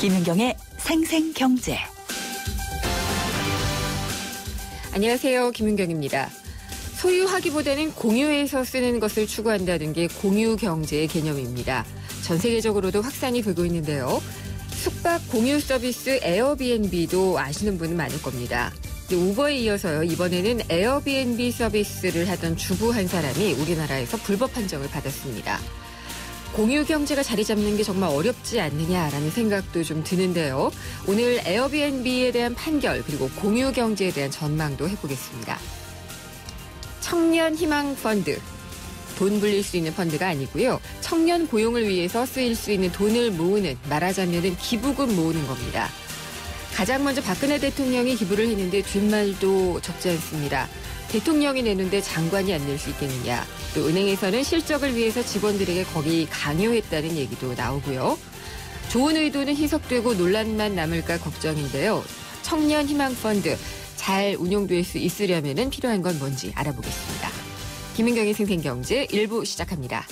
김은경의 생생경제. 안녕하세요. 김은경입니다. 소유하기보다는 공유해서 쓰는 것을 추구한다는 게 공유경제의 개념입니다. 전 세계적으로도 확산이 되고 있는데요. 숙박 공유 서비스 에어비앤비도 아시는 분은 많을 겁니다. 우버에 이어서요. 이번에는 에어비앤비 서비스를 하던 주부 한 사람이 우리나라에서 불법 판정을 받았습니다. 공유 경제가 자리 잡는 게 정말 어렵지 않느냐라는 생각도 좀 드는데요. 오늘 에어비앤비에 대한 판결 그리고 공유 경제에 대한 전망도 해보겠습니다. 청년 희망 펀드. 돈 불릴 수 있는 펀드가 아니고요. 청년 고용을 위해서 쓰일 수 있는 돈을 모으는, 말하자면은 기부금 모으는 겁니다. 가장 먼저 박근혜 대통령이 기부를 했는데 뒷말도 적지 않습니다. 대통령이 내는데 장관이 안 낼 수 있겠느냐. 또 은행에서는 실적을 위해서 직원들에게 거의 강요했다는 얘기도 나오고요. 좋은 의도는 희석되고 논란만 남을까 걱정인데요. 청년 희망 펀드 잘 운용될 수 있으려면 필요한 건 뭔지 알아보겠습니다. 김은경의 생생경제 1부 시작합니다.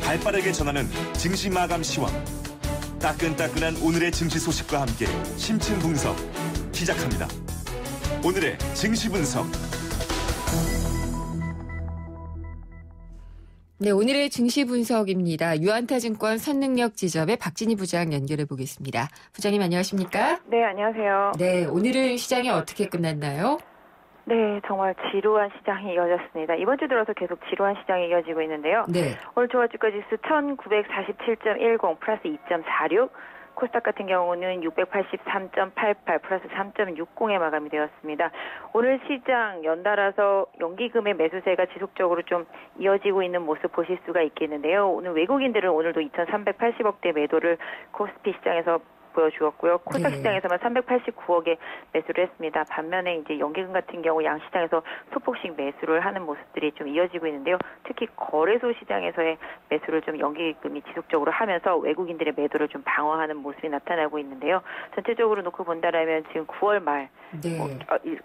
발빠르게 전하는 증시 마감 시황. 따끈따끈한 오늘의 증시 소식과 함께 심층 분석 시작합니다. 오늘의 증시 분석. 네, 오늘의 증시 분석입니다. 유안타증권 선능력 지점의 박진희 부장 연결해 보겠습니다. 부장님 안녕하십니까? 네, 안녕하세요. 네, 오늘은 시장이 어떻게 끝났나요? 네, 정말 지루한 시장이 이어졌습니다. 이번 주 들어서 계속 지루한 시장이 이어지고 있는데요. 네. 오늘 종합주가 지수 1947.10 플러스 2.46, 코스닥 같은 경우는 683.88 플러스 3.60에 마감이 되었습니다. 오늘 시장 연달아서 연기금의 매수세가 지속적으로 좀 이어지고 있는 모습 보실 수가 있겠는데요. 오늘 외국인들은 오늘도 2,380억대 매도를 코스피 시장에서 보여주었고요. 코스닥 네. 시장에서만 389억에 매수를 했습니다. 반면에 이제 연기금 같은 경우 양시장에서 소폭씩 매수를 하는 모습들이 좀 이어지고 있는데요. 특히 거래소 시장에서의 매수를 좀 연기금이 지속적으로 하면서 외국인들의 매도를 좀 방어하는 모습이 나타나고 있는데요. 전체적으로 놓고 본다라면 지금 9월 말 네.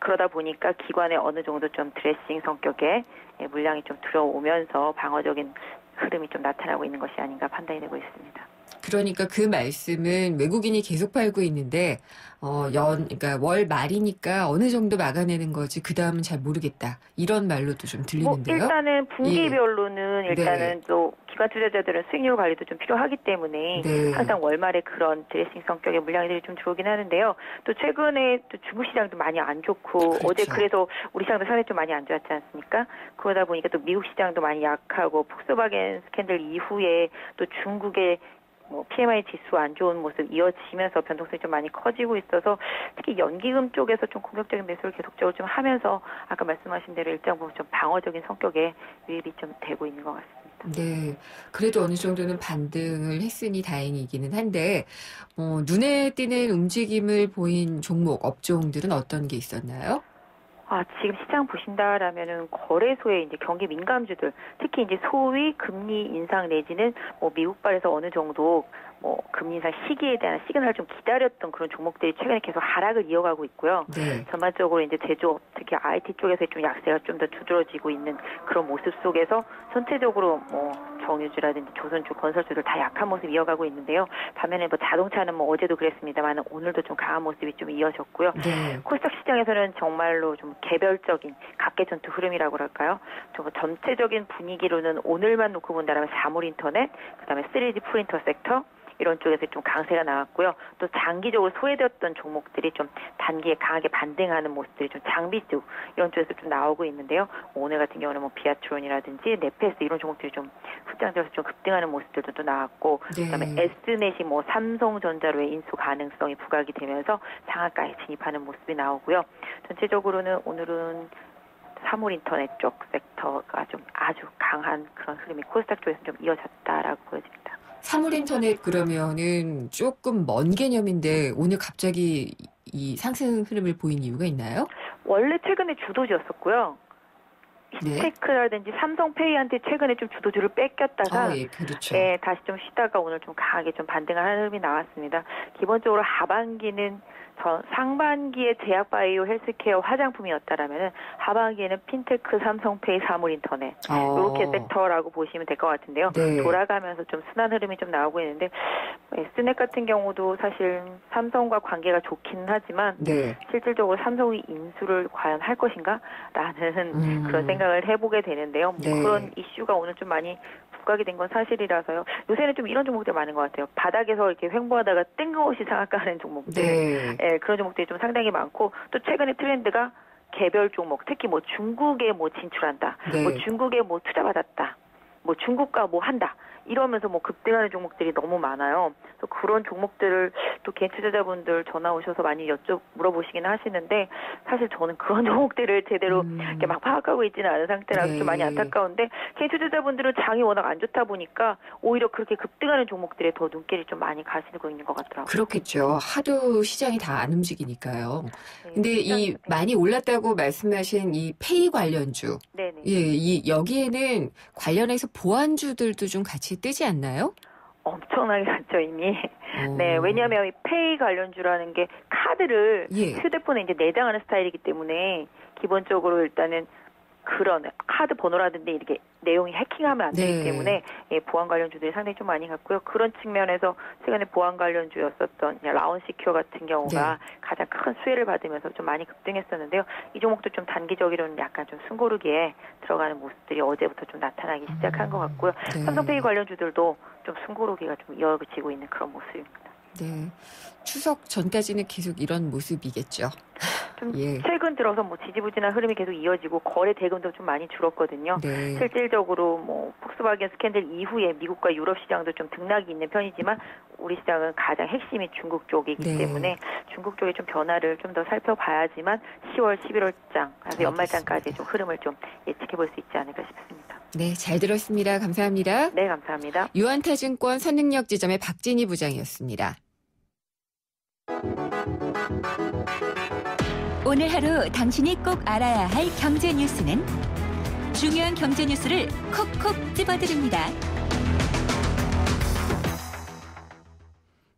그러다 보니까 기관에 어느 정도 좀 드레싱 성격의 물량이 좀 들어오면서 방어적인 흐름이 좀 나타나고 있는 것이 아닌가 판단이 되고 있습니다. 그러니까 그 말씀은 외국인이 계속 팔고 있는데 그러니까 월 말이니까 어느 정도 막아내는 거지 그 다음은 잘 모르겠다 이런 말로도 좀 들리는데요. 일단은 분기별로는 예. 일단은 또 기관 투자자들은 수익률 관리도 좀 필요하기 때문에 네. 항상 월말에 그런 드레싱 성격의 물량들이 좀 들어오긴 하는데요. 또 최근에 또 중국 시장도 많이 안 좋고 그렇죠. 어제 그래서 우리 시장도 상당히 좀 많이 안 좋았지 않습니까? 그러다 보니까 또 미국 시장도 많이 약하고 폭스바겐 스캔들 이후에 또 중국의 PMI 지수 안 좋은 모습 이어지면서 변동성이 좀 많이 커지고 있어서 특히 연기금 쪽에서 좀 공격적인 매수를 계속적으로 좀 하면서 아까 말씀하신 대로 일정 부분 좀 방어적인 성격의 유입이 좀 되고 있는 것 같습니다. 네. 그래도 어느 정도는 반등을 했으니 다행이기는 한데 눈에 띄는 움직임을 보인 종목, 업종들은 어떤 게 있었나요? 지금 시장 보신다라면은 거래소의 이제 경기 민감주들, 특히 이제 소위 금리 인상 내지는 미국발에서 어느 정도 금리 인상 시기에 대한 시그널을 좀 기다렸던 그런 종목들이 최근에 계속 하락을 이어가고 있고요. 네. 전반적으로 이제 제조업, 특히 IT 쪽에서 좀 약세가 좀 더 두드러지고 있는 그런 모습 속에서 전체적으로 정유주라든지 조선주, 건설주들 다 약한 모습 이어가고 있는데요. 반면에 자동차는 어제도 그랬습니다만 오늘도 좀 강한 모습이 좀 이어졌고요. 네. 코스닥 시장에서는 정말로 좀 개별적인 각계전투 흐름이라고 할까요? 좀 전체적인 분위기로는 오늘만 놓고 본다면 사물인터넷, 그다음에 3D 프린터 섹터 이런 쪽에서 좀 강세가 나왔고요. 또 장기적으로 소외되었던 종목들이 좀 단기에 강하게 반등하는 모습들이 좀 장비 쪽 이런 쪽에서 좀 나오고 있는데요. 오늘 같은 경우는 비아트론이라든지 네페스 이런 종목들이 좀 흡장돼서 좀 급등하는 모습들도 또 나왔고, 네. 그다음에 S넷이 삼성전자로의 인수 가능성이 부각이 되면서 상한가에 진입하는 모습이 나오고요. 전체적으로는 오늘은 사물인터넷 쪽 섹터가 좀 아주 강한 그런 흐름이 코스닥 쪽에서 좀 이어졌다라고 보여집니다. 사물인터넷 그러면은 조금 먼 개념인데 오늘 갑자기 이 상승 흐름을 보인 이유가 있나요? 원래 최근에 주도주였었고요. 히스테크라든지 삼성페이한테 최근에 좀 주도주를 뺏겼다가 예, 그렇죠. 다시 좀 쉬다가 오늘 좀 강하게 좀 반등을 하는 흐름이 나왔습니다. 기본적으로 하반기는 상반기에 제약바이오 헬스케어 화장품이었다라면은 하반기에는 핀테크, 삼성페이, 사물인터넷 이렇게 섹터라고 보시면 될 것 같은데요. 네. 돌아가면서 좀 순환 흐름이 좀 나오고 있는데 S넷 같은 경우도 사실 삼성과 관계가 좋긴 하지만 네. 실질적으로 삼성이 인수를 과연 할 것인가라는 그런 생각을 해보게 되는데요. 네. 그런 이슈가 오늘 좀 많이 부각이 된 건 사실이라서요. 요새는 좀 이런 종목들 많은 것 같아요. 바닥에서 이렇게 횡보하다가 뜬금없이 상한가하는 종목들. 네. 예, 그런 종목들이 좀 상당히 많고 또 최근에 트렌드가 개별 종목, 특히 뭐 중국에 뭐 진출한다, 네. 뭐 중국에 뭐 투자받았다, 뭐 중국과 뭐 한다. 이러면서 뭐 급등하는 종목들이 너무 많아요. 그래서 그런 종목들을 또 개인 투자자분들 전화 오셔서 많이 물어보시긴 하시는데 사실 저는 그런 종목들을 제대로 이렇게 막 파악하고 있지는 않은 상태라서 네. 좀 많이 안타까운데 개인 투자자분들은 장이 워낙 안 좋다 보니까 오히려 그렇게 급등하는 종목들에 더 눈길이 좀 많이 가시고 있는 것 같더라고요. 그렇겠죠. 하도 시장이 다 안 움직이니까요. 네, 근데 이 많이 올랐다고 말씀하신 이 페이 관련주, 네네. 예, 여기에는 관련해서 보안주들도 좀 같이 뜨지 않나요? 엄청나게 갔죠 이미. 네, 왜냐하면 이 페이 관련주라는 게 카드를 예. 휴대폰에 이제 내장하는 스타일이기 때문에 기본적으로 일단은 그런 카드 번호라든지 이렇게 내용이 해킹하면 안 되기 네. 때문에 예, 보안 관련주들이 상당히 좀 많이 갔고요. 그런 측면에서 최근에 보안 관련주였었던 라운시큐어 같은 경우가 가장 큰 수혜를 받으면서 좀 많이 급등했었는데요. 이 종목도 좀 단기적으로는 약간 좀 숨고르기에 들어가는 모습들이 어제부터 좀 나타나기 시작한 것 같고요. 네. 삼성페이 관련주들도 좀 숨고르기가 좀 이어지고 있는 그런 모습입니다. 네. 추석 전까지는 계속 이런 모습이겠죠. 좀 예. 최근 들어서 뭐 지지부진한 흐름이 계속 이어지고 거래 대금도 좀 많이 줄었거든요. 네. 실질적으로 뭐 폭스바겐 스캔들 이후에 미국과 유럽 시장도 좀 등락이 있는 편이지만 우리 시장은 가장 핵심이 중국 쪽이기 네. 때문에 중국 쪽의 좀 변화를 좀 더 살펴봐야지만 10월, 11월장, 그래서 연말장까지 좀 흐름을 좀 예측해 볼 수 있지 않을까 싶습니다. 네, 잘 들었습니다. 감사합니다. 네, 감사합니다. 유한타증권 선능력 지점의 박진희 부장이었습니다. 오늘 하루 당신이 꼭 알아야 할 경제 뉴스는 중요한 경제 뉴스를 콕콕 집어드립니다.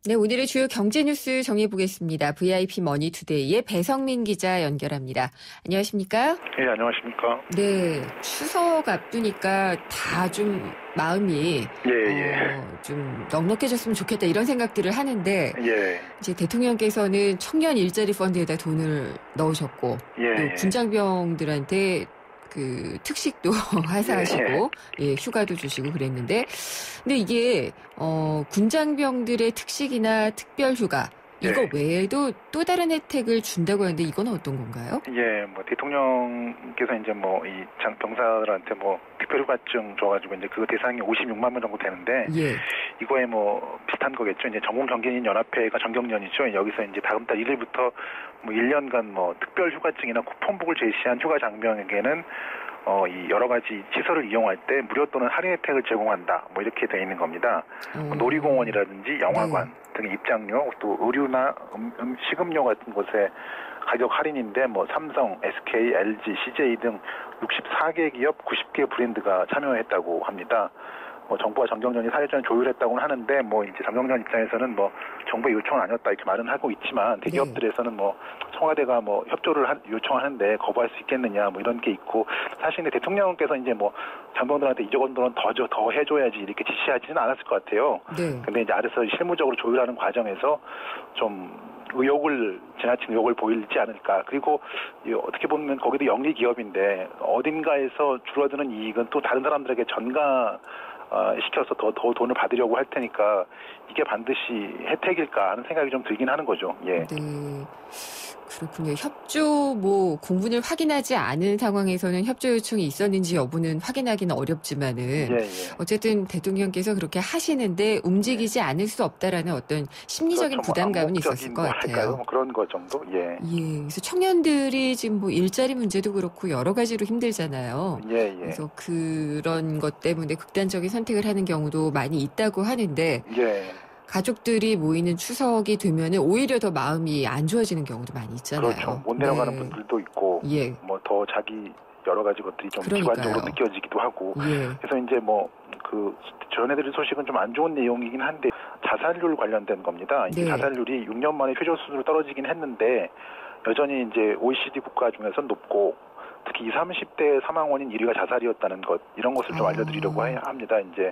네, 오늘의 주요 경제 뉴스 정해보겠습니다. VIP 머니투데이의 배성민 기자 연결합니다. 안녕하십니까? 예, 안녕하십니까? 네, 추석 앞두니까 다 좀 마음이 좀 넉넉해졌으면 좋겠다 이런 생각들을 하는데 이제 대통령께서는 청년 일자리 펀드에다 돈을 넣으셨고 또 군장병들한테 그 특식도 하사하시고 휴가도 주시고 그랬는데 근데 이게 군장병들의 특식이나 특별 휴가 이거 외에도 또 다른 혜택을 준다고 하는데 이건 어떤 건가요? 예, 뭐 대통령께서 이제 뭐 이 병사들한테 뭐 특별휴가증 줘가지고 이제 그 대상이 56만 명 정도 되는데 이거에 뭐 비슷한 거겠죠. 이제 전국경제인 연합회가 전경련이죠. 여기서 이제 다음 달 1일부터 뭐 1년간 뭐 특별휴가증이나 쿠폰북을 제시한 휴가 장병에게는 이 여러 가지 시설을 이용할 때 무료 또는 할인 혜택을 제공한다. 뭐 이렇게 돼 있는 겁니다. 놀이공원이라든지 영화관 등의 입장료, 또 의류나 식음료 같은 곳에 가격 할인인데 뭐 삼성, SK, LG, CJ 등 64개 기업 90개 브랜드가 참여했다고 합니다. 정부와 전경련이 사회전을 조율했다고는 하는데 뭐 이제 전경련 입장에서는 뭐 정부의 요청은 아니었다 이렇게 말은 하고 있지만 대기업들에서는 뭐 청와대가 뭐 협조를 요청하는데 거부할 수 있겠느냐 뭐 이런 게 있고 사실 근데 대통령께서 이제 뭐 장병들한테 이 정도는 더 해줘야지 이렇게 지시하지는 않았을 것 같아요. 근데 이제 아래서 실무적으로 조율하는 과정에서 좀 지나친 의욕을 보이지 않을까. 그리고 어떻게 보면 거기도 영리 기업인데 어딘가에서 줄어드는 이익은 또 다른 사람들에게 시켜서 더 돈을 받으려고 할 테니까 이게 반드시 혜택일까 하는 생각이 좀 들긴 하는 거죠. 예. 네. 그렇군요. 협조 공문을 확인하지 않은 상황에서는 협조 요청이 있었는지 여부는 확인하기는 어렵지만은 어쨌든 대통령께서 그렇게 하시는데 움직이지 않을 수 없다라는 어떤 심리적인 부담감은 있었을 것 같아요. 뭐 그런 거 정도. 예. 그래서 청년들이 지금 일자리 문제도 그렇고 여러 가지로 힘들잖아요. 그래서 그런 것 때문에 극단적인 선택을 하는 경우도 많이 있다고 하는데 가족들이 모이는 추석이 되면은 오히려 더 마음이 안 좋아지는 경우도 많이 있잖아요. 그렇죠. 못 내려가는 분들도 있고, 뭐 더 자기 여러 가지 것들이 좀 비관적으로 느껴지기도 하고. 그래서 이제 뭐 전해드릴 소식은 좀 안 좋은 내용이긴 한데 자살률 관련된 겁니다. 네. 자살률이 6년 만에 최저 수준으로 떨어지긴 했는데 여전히 이제 OECD 국가 중에서 높고 특히 20, 30대 사망 원인 1위가 자살이었다는 것 이런 것을 좀 알려드리려고 합니다. 이제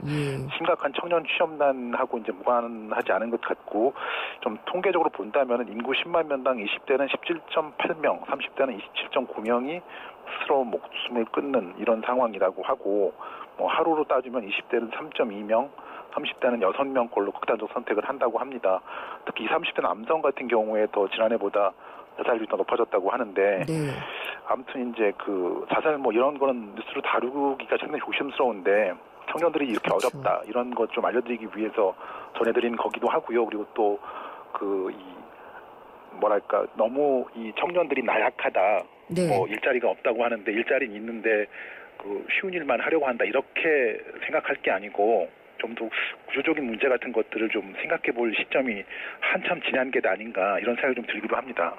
심각한 청년 취업난하고 이제 무관하지 않은 것 같고 좀 통계적으로 본다면 인구 10만 명당 20대는 17.8명, 30대는 27.9명이 스스로 목숨을 끊는 이런 상황이라고 하고 뭐 하루로 따지면 20대는 3.2명, 30대는 6명꼴로 극단적 선택을 한다고 합니다. 특히 20, 30대 남성 같은 경우에 더 지난해보다 자살률이 더 높아졌다고 하는데 아무튼 이제 그 자살 뭐 이런 거는 뉴스로 다루기가 상당히 조심스러운데 청년들이 이렇게 어렵다 이런 것 좀 알려드리기 위해서 전해드린 거기도 하고요. 그리고 또 그 뭐랄까 너무 이 청년들이 나약하다. 뭐 일자리가 없다고 하는데 일자리는 있는데 그 쉬운 일만 하려고 한다 이렇게 생각할 게 아니고 좀 더 구조적인 문제 같은 것들을 좀 생각해 볼 시점이 한참 지난 게 아닌가 이런 생각이 좀 들기도 합니다.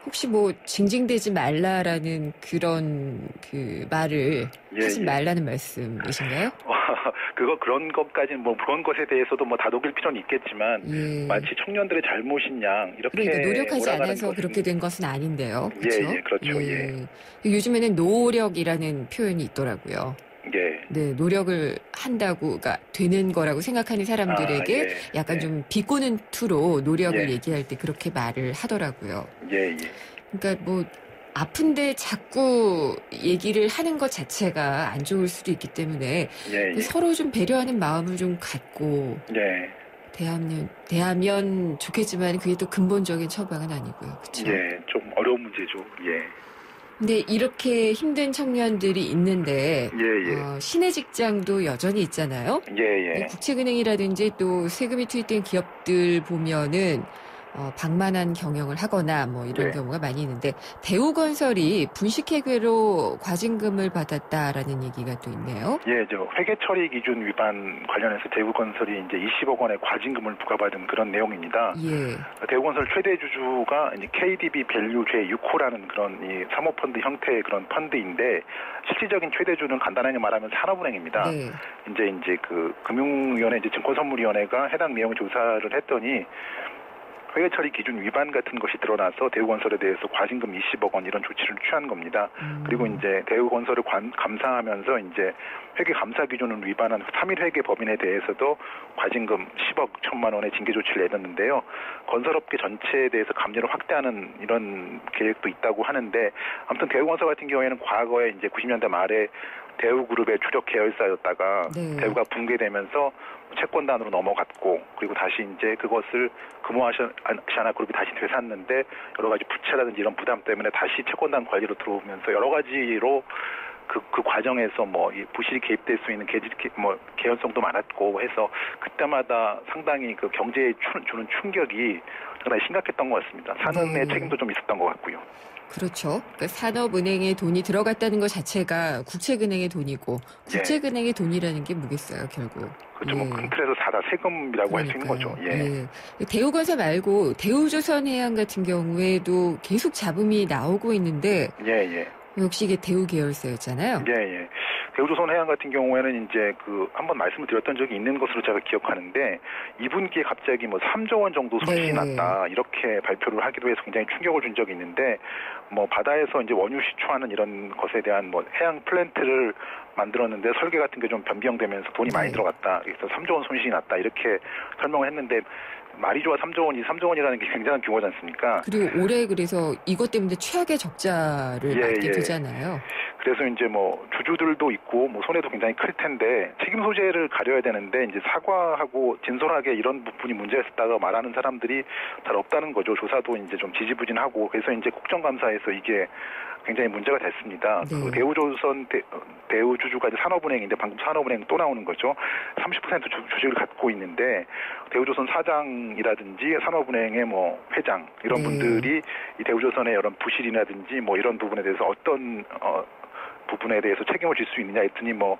혹시 뭐 징징대지 말라라는 그런 그 말을 하지 말라는 말씀이신가요? 그런 것까지는 뭐 그런 것에 대해서도 뭐 다독일 필요는 있겠지만 마치 청년들의 잘못인 양 이렇게 그러니까 노력하지 않아서 그렇게 된 것은 아닌데요. 그렇죠? 그렇죠. 요즘에는 노력이라는 표현이 있더라고요. 네, 노력을 한다고, 그러니까 되는 거라고 생각하는 사람들에게 약간 좀 비꼬는 투로 노력을 얘기할 때 그렇게 말을 하더라고요. 그러니까 뭐 아픈데 자꾸 얘기를 하는 것 자체가 안 좋을 수도 있기 때문에 서로 좀 배려하는 마음을 좀 갖고 대하면 좋겠지만 그게 또 근본적인 처방은 아니고요. 그렇죠? 좀 어려운 문제죠. 근데 이렇게 힘든 청년들이 있는데 시내 직장도 여전히 있잖아요. 국채은행이라든지 또 세금이 투입된 기업들 보면은 방만한 경영을 하거나 뭐 이런 경우가 많이 있는데 대우건설이 분식회계로 과징금을 받았다라는 얘기가 또 있네요. 저 회계 처리 기준 위반 관련해서 대우건설이 이제 20억 원의 과징금을 부과받은 그런 내용입니다. 대우건설 최대 주주가 이제 KDB 밸류 제6호라는 그런 이 사모펀드 형태의 그런 펀드인데 실질적인 최대주는 간단하게 말하면 산업은행입니다. 이제 그 금융위원회 이제 증권선물위원회가 해당 내용 조사를 했더니 회계 처리 기준 위반 같은 것이 드러나서 대우건설에 대해서 과징금 20억 원 이런 조치를 취한 겁니다. 그리고 이제 대우건설을 감사하면서 이제 회계 감사 기준을 위반한 3일 회계 법인에 대해서도 과징금 10억 1천만 원의 징계 조치를 내렸는데요. 건설업계 전체에 대해서 감리를 확대하는 이런 계획도 있다고 하는데 아무튼 대우건설 같은 경우에는 과거에 이제 90년대 말에 대우그룹의 주력 계열사였다가 대우가 붕괴되면서 채권단으로 넘어갔고 그리고 다시 이제 그것을 금호아시아나 그룹이 다시 되샀는데 여러 가지 부채라든지 이런 부담 때문에 다시 채권단 관리로 들어오면서 여러 가지로 그 과정에서 뭐 이 부실이 개입될 수 있는 개연성도 많았고 해서 그때마다 상당히 그 경제에 주는 충격이 상당히 심각했던 것 같습니다. 산은의 책임도 좀 있었던 것 같고요. 그렇죠. 그러니까 산업은행에 돈이 들어갔다는 것 자체가 국채은행의 돈이고 국채은행의 돈이라는 게 뭐겠어요, 결국. 그렇죠. 뭐 큰 틀에서 다 세금이라고 할 수 있는 거죠. 대우건설 말고 대우조선해양 같은 경우에도 계속 잡음이 나오고 있는데 역시 이게 대우 계열사였잖아요. 대우조선해양 같은 경우에는 이제 그 한번 말씀을 드렸던 적이 있는 것으로 제가 기억하는데 2분기에 갑자기 뭐 3조 원 정도 손실이 났다 이렇게 발표를 하기도 해서 굉장히 충격을 준 적이 있는데 뭐 바다에서 이제 원유 시추하는 이런 것에 대한 뭐 해양 플랜트를 만들었는데 설계 같은 게 좀 변경되면서 돈이 많이 들어갔다. 그래서 3조 원 손실이 났다 이렇게 설명을 했는데 말이 좋아 3조 원이라는 게 굉장한 규모지 않습니까? 그리고 올해 그래서 이것 때문에 최악의 적자를 맞게 되잖아요. 그래서 이제 뭐 주주들도 있고 뭐 손해도 굉장히 클 텐데 책임 소재를 가려야 되는데 이제 사과하고 진솔하게 이런 부분이 문제였다고 말하는 사람들이 잘 없다는 거죠. 조사도 이제 좀 지지부진하고 그래서 이제 국정감사에서 이게 굉장히 문제가 됐습니다. 그 대우조선 대우주주가 이제 산업은행인데 방금 산업은행 또 나오는 거죠. 30% 주식을 갖고 있는데 대우조선 사장이라든지 산업은행의 뭐 회장 이런 분들이 이 대우조선의 이런 부실이라든지 뭐 이런 부분에 대해서 어떤 부분에 대해서 책임을 질 수 있느냐 했더니 뭐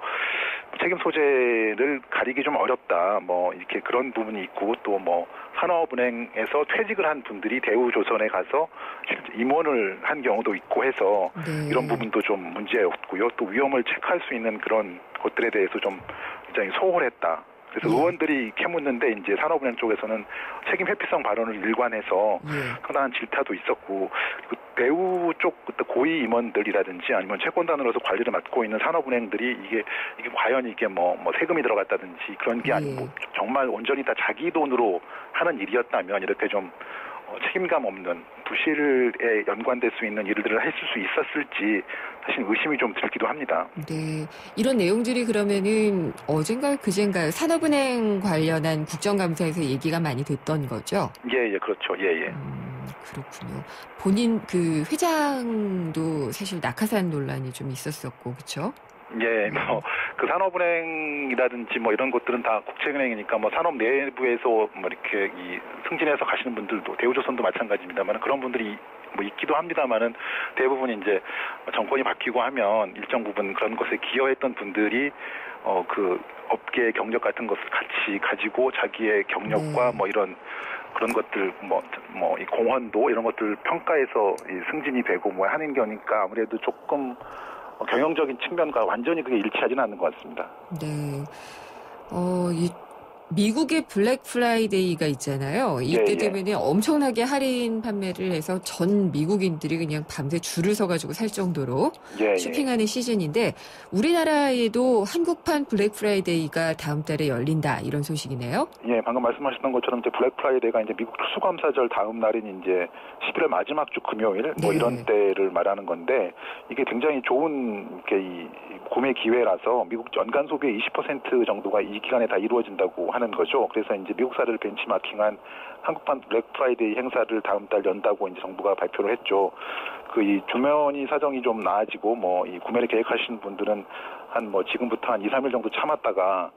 책임 소재를 가리기 좀 어렵다 뭐 이렇게 그런 부분이 있고 또 뭐 산업은행에서 퇴직을 한 분들이 대우조선에 가서 임원을 한 경우도 있고 해서 이런 부분도 좀 문제였고요. 또 위험을 체크할 수 있는 그런 것들에 대해서 좀 굉장히 소홀했다. 그래서 의원들이 캐묻는데 이제 산업은행 쪽에서는 책임 회피성 발언을 일관해서 상당한 질타도 있었고, 대우 쪽 고위 임원들이라든지 아니면 채권단으로서 관리를 맡고 있는 산업은행들이 이게 과연 이게 뭐 세금이 들어갔다든지 그런 게 아니고 정말 온전히 다 자기 돈으로 하는 일이었다면 이렇게 좀 책임감 없는 부실에 연관될 수 있는 일들을 했을 수 있었을지 사실 의심이 좀 들기도 합니다. 네, 이런 내용들이 그러면은 어젠가요, 그젠가요? 산업은행 관련한 국정감사에서 얘기가 많이 됐던 거죠? 예, 그렇죠. 예. 그렇군요. 본인 그 회장도 사실 낙하산 논란이 좀 있었었고, 그렇죠? 예, 그 산업은행이라든지 이런 것들은 다 국책은행이니까 산업 내부에서 이렇게 승진해서 가시는 분들도 대우조선도 마찬가지입니다만 그런 분들이 있기도 합니다만은 대부분 이제 정권이 바뀌고 하면 일정 부분 그런 것에 기여했던 분들이 그 업계의 경력 같은 것을 같이 가지고 자기의 경력과 이런 그런 것들 이 공헌도 이런 것들 평가해서 승진이 되고 하는 거니까 아무래도 조금 경영적인 측면과 완전히 그게 일치하지는 않는 것 같습니다. 네. 미국의 블랙 프라이데이가 있잖아요. 이때 되면 엄청나게 할인 판매를 해서 전 미국인들이 그냥 밤새 줄을 서가지고 살 정도로 쇼핑하는 시즌인데 우리나라에도 한국판 블랙 프라이데이가 다음 달에 열린다 이런 소식이네요. 예, 방금 말씀하셨던 것처럼 이제 블랙 프라이데이가 이제 미국 추수감사절 다음 날인 이제 11월 마지막 주 금요일 이런 때를 말하는 건데 이게 굉장히 좋은 이 구매 기회라서 미국 연간 소비의 20% 정도가 이 기간에 다 이루어진다고 하는 거죠. 그래서 이제 미국 사례를 벤치마킹한 한국판 블랙 프라이데이 행사를 다음 달 연다고 이제 정부가 발표를 했죠. 이 주머니 사정이 좀 나아지고 이 구매를 계획하시는 분들은 지금부터 한 2, 3일 정도 참았다가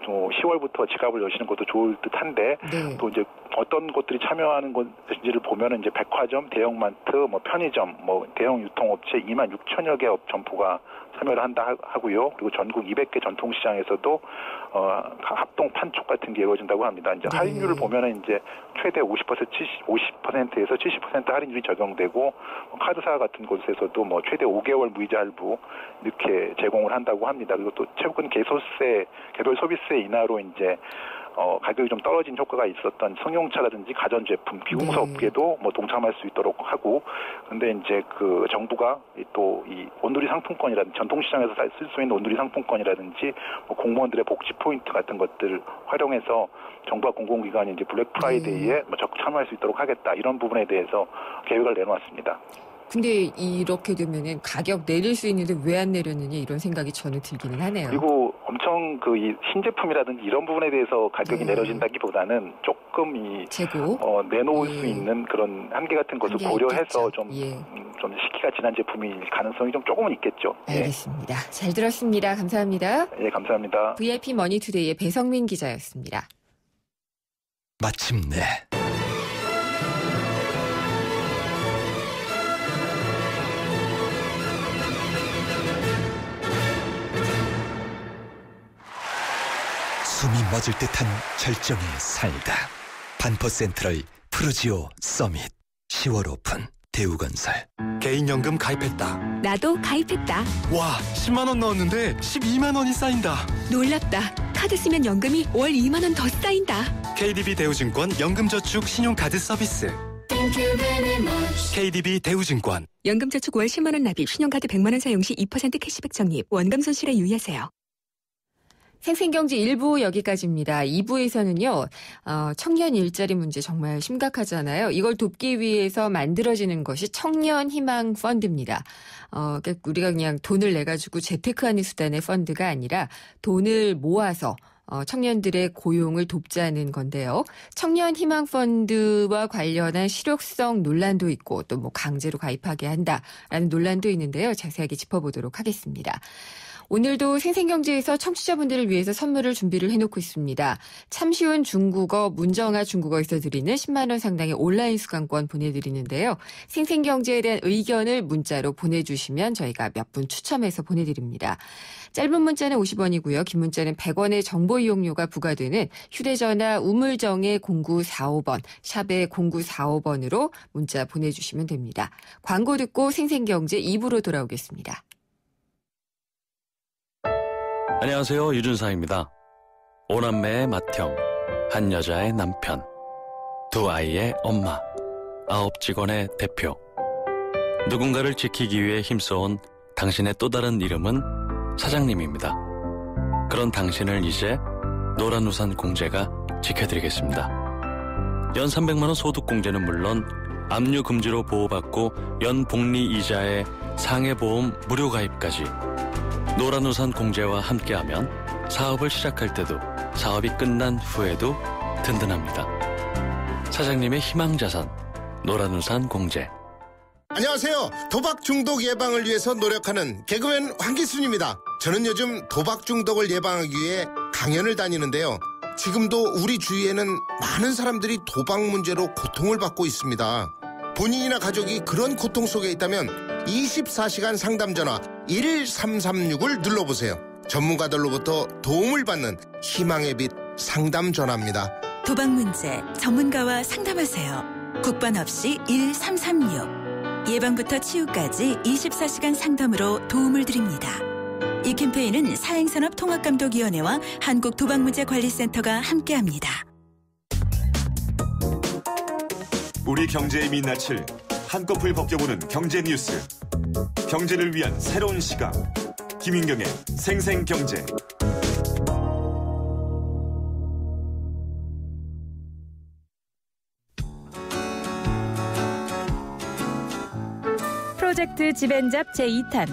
10월부터 지갑을 여시는 것도 좋을 듯한데 또 이제 어떤 곳들이 참여하는 것인지를 보면은 이제 백화점, 대형마트, 편의점, 대형 유통업체 26,000여 개 점포가 참여를 한다 하고요. 그리고 전국 200개 전통시장에서도 합동 판촉 같은 게 이루어진다고 합니다. 이제 할인율을 보면은 이제 최대 50%에서 70% 할인율이 적용되고 카드사 같은 곳에서도 최대 5개월 무이자 할부 이렇게 제공을 한다고 합니다. 그리고 또 최근 개소세, 개별 소비세 인하로 이제 가격이 좀 떨어진 효과가 있었던 승용차라든지 가전제품, 비공사업계도 동참할 수 있도록 하고, 근데 이제 그 정부가 또 이 온누리 상품권이라든지 전통시장에서 쓸 수 있는 온누리 상품권이라든지 공무원들의 복지 포인트 같은 것들을 활용해서 정부와 공공기관이 이제 블랙 프라이데이에 적극 참여할 수 있도록 하겠다 이런 부분에 대해서 계획을 내놓았습니다. 근데 이렇게 되면은 가격 내릴 수 있는데 왜 안 내렸느냐 이런 생각이 저는 들기는 하네요. 그리고 엄청 이 신제품이라든지 이런 부분에 대해서 가격이 내려진다기보다는 조금 재고 내놓을 수 있는 그런 한계 같은 것을 고려해서 좀 시기가 지난 제품일 가능성이 좀 조금은 있겠죠. 알겠습니다. 잘 들었습니다. 감사합니다. 예, 감사합니다. VIP 머니투데이의 배성민 기자였습니다. 마침내 숨이 멎을 듯한 절정에 살다. 반포센트럴 프루지오 서밋 10월 오픈. 대우건설. 개인연금 가입했다. 나도 가입했다. 와, 10만 원 넣었는데 12만 원이 쌓인다. 놀랍다. 카드 쓰면 연금이 월 2만 원 더 쌓인다. KDB 대우증권 연금저축 신용카드 서비스. KDB 대우증권. 연금저축 월 10만 원 납입, 신용카드 100만 원 사용 시 2% 캐시백 적립. 원금 손실에 유의하세요. 생생경제 1부 여기까지입니다. 2부에서는요. 청년 일자리 문제 정말 심각하잖아요. 이걸 돕기 위해서 만들어지는 것이 청년희망펀드입니다. 그러니까 우리가 그냥 돈을 내가지고 재테크하는 수단의 펀드가 아니라 돈을 모아서 청년들의 고용을 돕자는 건데요. 청년희망펀드와 관련한 실효성 논란도 있고 또 강제로 가입하게 한다라는 논란도 있는데요. 자세하게 짚어보도록 하겠습니다. 오늘도 생생경제에서 청취자분들을 위해서 선물을 준비를 해놓고 있습니다. 참 쉬운 중국어 문정아 중국어에서 드리는 10만 원 상당의 온라인 수강권 보내드리는데요. 생생경제에 대한 의견을 문자로 보내주시면 저희가 몇 분 추첨해서 보내드립니다. 짧은 문자는 50원이고요. 긴 문자는 100원의 정보 이용료가 부과되는 휴대전화 우물정의 0945번, 샵의 0945번으로 문자 보내주시면 됩니다. 광고 듣고 생생경제 2부로 돌아오겠습니다. 안녕하세요. 유준상입니다. 5남매의 맏형, 한 여자의 남편, 2아이의 엄마, 9직원의 대표. 누군가를 지키기 위해 힘써온 당신의 또 다른 이름은 사장님입니다. 그런 당신을 이제 노란우산 공제가 지켜드리겠습니다. 연 300만원 소득공제는 물론 압류 금지로 보호받고 연 복리 이자에 상해보험 무료 가입까지 노란우산 공제와 함께하면 사업을 시작할 때도 사업이 끝난 후에도 든든합니다. 사장님의 희망자산 노란우산 공제. 안녕하세요. 도박 중독 예방을 위해서 노력하는 개그맨 황기순입니다. 저는 요즘 도박 중독을 예방하기 위해 강연을 다니는데요. 지금도 우리 주위에는 많은 사람들이 도박 문제로 고통을 받고 있습니다. 본인이나 가족이 그런 고통 속에 있다면 24시간 상담 전화 1336을 눌러보세요. 전문가들로부터 도움을 받는 희망의 빛 상담 전화입니다. 도박 문제 전문가와 상담하세요. 국번 없이 1336. 예방부터 치유까지 24시간 상담으로 도움을 드립니다. 이 캠페인은 사행산업통합감독위원회와 한국도박문제관리센터가 함께합니다. 우리 경제의 민낯을 한꺼풀 벗겨보는 경제 뉴스. 경제를 위한 새로운 시각. 김윤경의 생생경제. 프로젝트 집앤잡 제2탄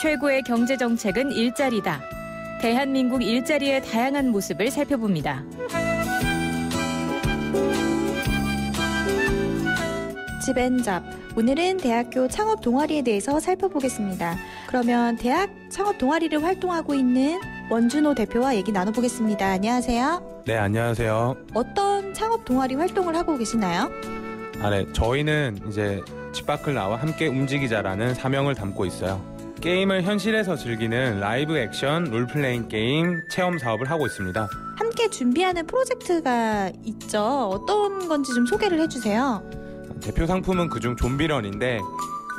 최고의 경제정책은 일자리다. 대한민국 일자리의 다양한 모습을 살펴봅니다. 집앤잡, 오늘은 대학교 창업 동아리에 대해서 살펴보겠습니다. 그러면 대학 창업 동아리를 활동하고 있는 원준호 대표와 얘기 나눠보겠습니다. 안녕하세요. 네, 안녕하세요. 어떤 창업 동아리 활동을 하고 계시나요? 네, 저희는 이제 집 밖을 나와 함께 움직이자라는 사명을 담고 있어요. 게임을 현실에서 즐기는 라이브 액션 롤플레잉 게임 체험 사업을 하고 있습니다. 함께 준비하는 프로젝트가 있죠. 어떤 건지 좀 소개를 해주세요. 대표 상품은 그중 좀비런인데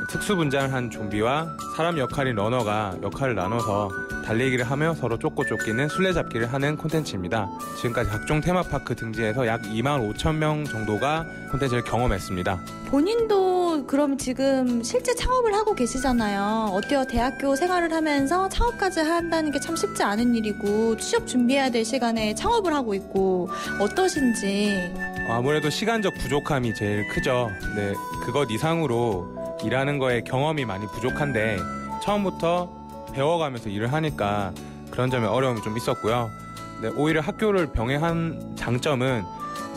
특수 분장한 좀비와 사람 역할인 러너가 역할을 나눠서 달리기를 하며 서로 쫓고 쫓기는 술래잡기를 하는 콘텐츠입니다. 지금까지 각종 테마파크 등지에서 약 2만 5천 명 정도가 콘텐츠를 경험했습니다. 본인도 그럼 지금 실제 창업을 하고 계시잖아요. 어때요? 대학교 생활을 하면서 창업까지 한다는 게 참 쉽지 않은 일이고 취업 준비해야 될 시간에 창업을 하고 있고 어떠신지. 아무래도 시간적 부족함이 제일 크죠. 네, 그것 이상으로 일하는 거에 경험이 많이 부족한데 처음부터 배워가면서 일을 하니까 그런 점에 어려움이 좀 있었고요. 네, 오히려 학교를 병행한 장점은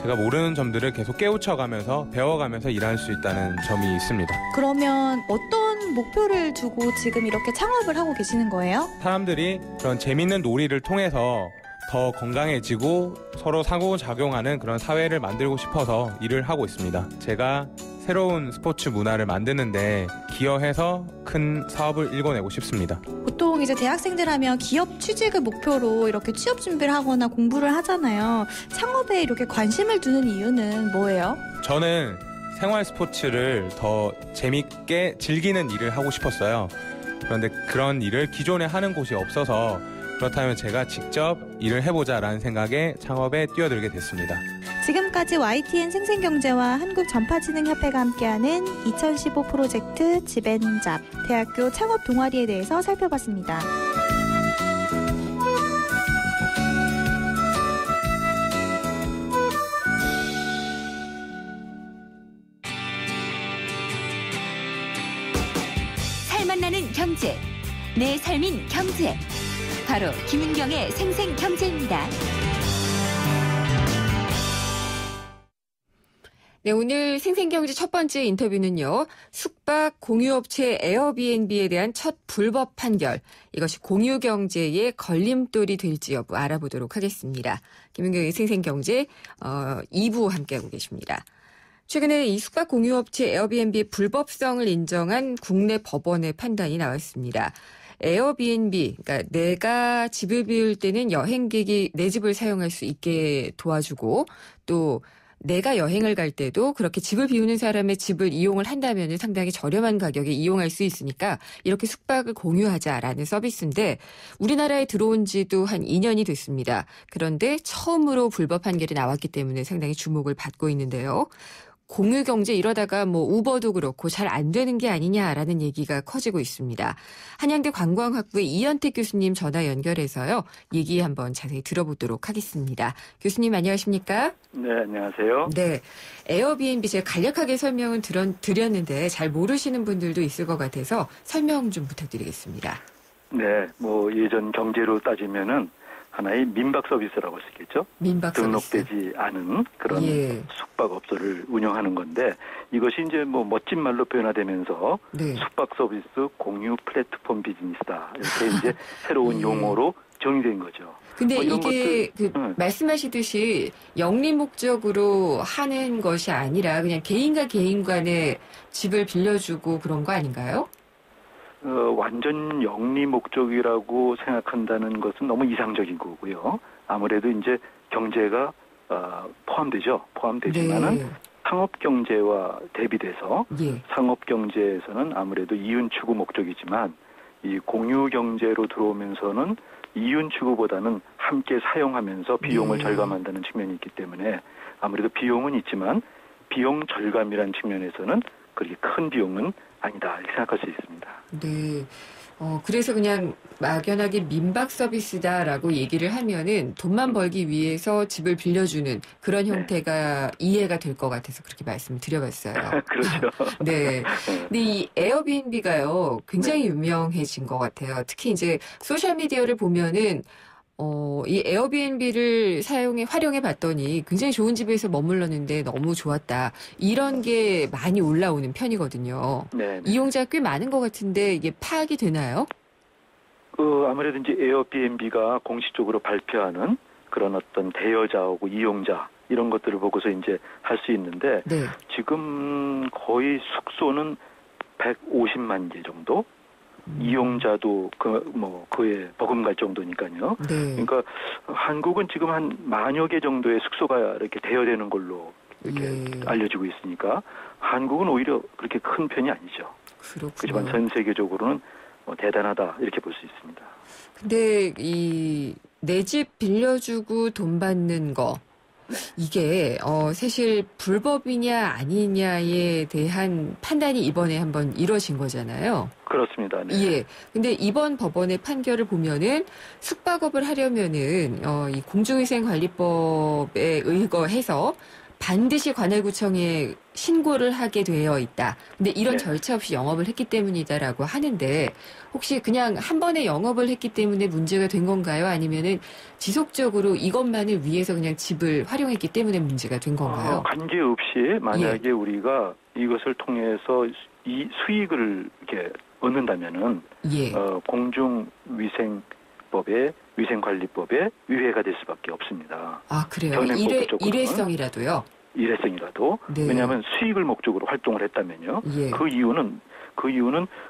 제가 모르는 점들을 계속 깨우쳐가면서 배워가면서 일할 수 있다는 점이 있습니다. 그러면 어떤 목표를 두고 지금 이렇게 창업을 하고 계시는 거예요? 사람들이 그런 재밌는 놀이를 통해서 더 건강해지고 서로 상호작용하는 그런 사회를 만들고 싶어서 일을 하고 있습니다. 제가 새로운 스포츠 문화를 만드는데 기여해서 큰 사업을 일궈내고 싶습니다. 보통 이제 대학생들 하면 기업 취직을 목표로 이렇게 취업 준비를 하거나 공부를 하잖아요. 창업에 이렇게 관심을 두는 이유는 뭐예요? 저는 생활 스포츠를 더 재밌게 즐기는 일을 하고 싶었어요. 그런데 그런 일을 기존에 하는 곳이 없어서 그렇다면 제가 직접 일을 해보자라는 생각에 창업에 뛰어들게 됐습니다. 지금까지 YTN 생생경제와 한국전파진흥협회가 함께하는 2015 프로젝트 집앤잡 대학교 창업 동아리에 대해서 살펴봤습니다. 살맛 나는 경제, 내 삶인 경제. 바로 김은경의 생생경제입니다. 네, 오늘 생생경제 첫 번째 인터뷰는요. 숙박 공유업체 에어비앤비에 대한 첫 불법 판결. 이것이 공유경제의 걸림돌이 될지 여부 알아보도록 하겠습니다. 김은경의 생생경제 2부 함께하고 계십니다. 최근에 이 숙박 공유업체 에어비앤비의 불법성을 인정한 국내 법원의 판단이 나왔습니다. 에어비앤비, 그러니까 내가 집을 비울 때는 여행객이 내 집을 사용할 수 있게 도와주고 또 내가 여행을 갈 때도 그렇게 집을 비우는 사람의 집을 이용을 한다면 상당히 저렴한 가격에 이용할 수 있으니까 이렇게 숙박을 공유하자라는 서비스인데 우리나라에 들어온 지도 한 2년이 됐습니다. 그런데 처음으로 불법 판결이 나왔기 때문에 상당히 주목을 받고 있는데요. 공유 경제 이러다가 뭐 우버도 그렇고 잘 안 되는 게 아니냐라는 얘기가 커지고 있습니다. 한양대 관광학부의 이현택 교수님 전화 연결해서요. 얘기 한번 자세히 들어보도록 하겠습니다. 교수님 안녕하십니까? 네, 안녕하세요. 네, 에어비앤비 제가 간략하게 설명은 드렸는데 잘 모르시는 분들도 있을 것 같아서 설명 좀 부탁드리겠습니다. 네, 뭐 예전 경제로 따지면은 하나의 민박 서비스라고 할 수 있겠죠. 민박 등록되지 서비스. 않은 그런 숙박업소를 운영하는 건데 이것이 이제 뭐 멋진 말로 변화되면서 숙박 서비스 공유 플랫폼 비즈니스다. 이렇게 이제 새로운 용어로 정의된 거죠. 근데 뭐 이게 말씀하시듯이 영리 목적으로 하는 것이 아니라 그냥 개인과 개인 간에 집을 빌려주고 그런 거 아닌가요? 완전 영리 목적이라고 생각한다는 것은 너무 이상적인 거고요. 아무래도 이제 경제가 포함되죠. 포함되지만은 상업 경제와 대비돼서 상업 경제에서는 아무래도 이윤 추구 목적이지만 이 공유 경제로 들어오면서는 이윤 추구보다는 함께 사용하면서 비용을 절감한다는 측면이 있기 때문에 아무래도 비용은 있지만 비용 절감이라는 측면에서는 그렇게 큰 비용은 아니다 이렇게 생각할 수 있습니다. 네. 그래서 그냥 막연하게 민박 서비스다라고 얘기를 하면은 돈만 벌기 위해서 집을 빌려주는 그런 형태가 이해가 될 것 같아서 그렇게 말씀을 드려봤어요. 그렇죠. 네. 근데 이 에어비앤비가요, 굉장히 유명해진 것 같아요. 특히 이제 소셜미디어를 보면은 이 에어비앤비를 활용해 봤더니 굉장히 좋은 집에서 머물렀는데 너무 좋았다. 이런 게 많이 올라오는 편이거든요. 네. 이용자가 꽤 많은 것 같은데 이게 파악이 되나요? 아무래도 이제 에어비앤비가 공식적으로 발표하는 그런 어떤 대여자하고 이용자 이런 것들을 보고서 이제 할 수 있는데 지금 거의 숙소는 150만 개 정도? 이용자도 그에 버금갈 정도니까요. 그러니까 한국은 지금 한 10,000여 개 정도의 숙소가 이렇게 대여되는 걸로 이렇게 알려지고 있으니까 한국은 오히려 그렇게 큰 편이 아니죠. 그렇지만 전 세계적으로는 대단하다 이렇게 볼 수 있습니다. 근데 이 내 집 빌려주고 돈 받는 거 이게 사실 불법이냐 아니냐에 대한 판단이 이번에 한번 이뤄진 거잖아요. 그렇습니다. 네. 예. 근데 이번 법원의 판결을 보면은 숙박업을 하려면은 이 공중위생관리법에 의거해서 반드시 관할구청에 신고를 하게 되어 있다. 근데 이런 절차 없이 영업을 했기 때문이다라고 하는데 혹시 그냥 한 번에 영업을 했기 때문에 문제가 된 건가요? 아니면은 지속적으로 이것만을 위해서 그냥 집을 활용했기 때문에 문제가 된 건가요? 관계없이 만약에 우리가 이것을 통해서 이 수익을 이렇게 얻는다면은 공중위생법에 위생관리법에 위배가 될 수밖에 없습니다. 아, 그래요? 일회성이라도요? 일회성이라도. 왜냐하면 수익을 목적으로 활동을 했다면요. 그 이유는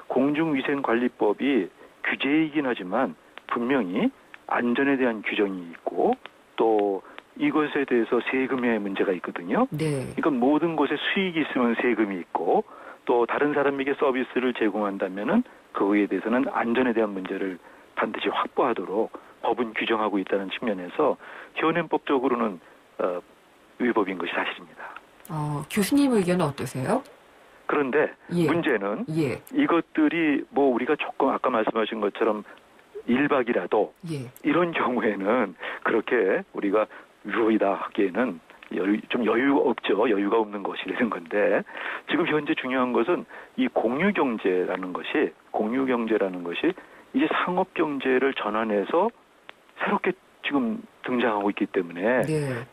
공중위생관리법이 규제이긴 하지만 분명히 안전에 대한 규정이 있고 또 이것에 대해서 세금의 문제가 있거든요. 그러니까 모든 곳에 수익이 있으면 세금이 있고 또 다른 사람에게 서비스를 제공한다면은 그거에 대해서는 안전에 대한 문제를 반드시 확보하도록 법은 규정하고 있다는 측면에서 현행법적으로는 위법인 것이 사실입니다. 교수님 의견은 어떠세요? 그런데 문제는 이것들이 뭐 우리가 조금 아까 말씀하신 것처럼 1박이라도 이런 경우에는 그렇게 우리가 위법이다 하기에는 좀 여유가 없죠. 여유가 없는 것이 되는 건데 지금 현재 중요한 것은 이 공유경제라는 것이 이제 상업경제를 전환해서 새롭게 지금 등장하고 있기 때문에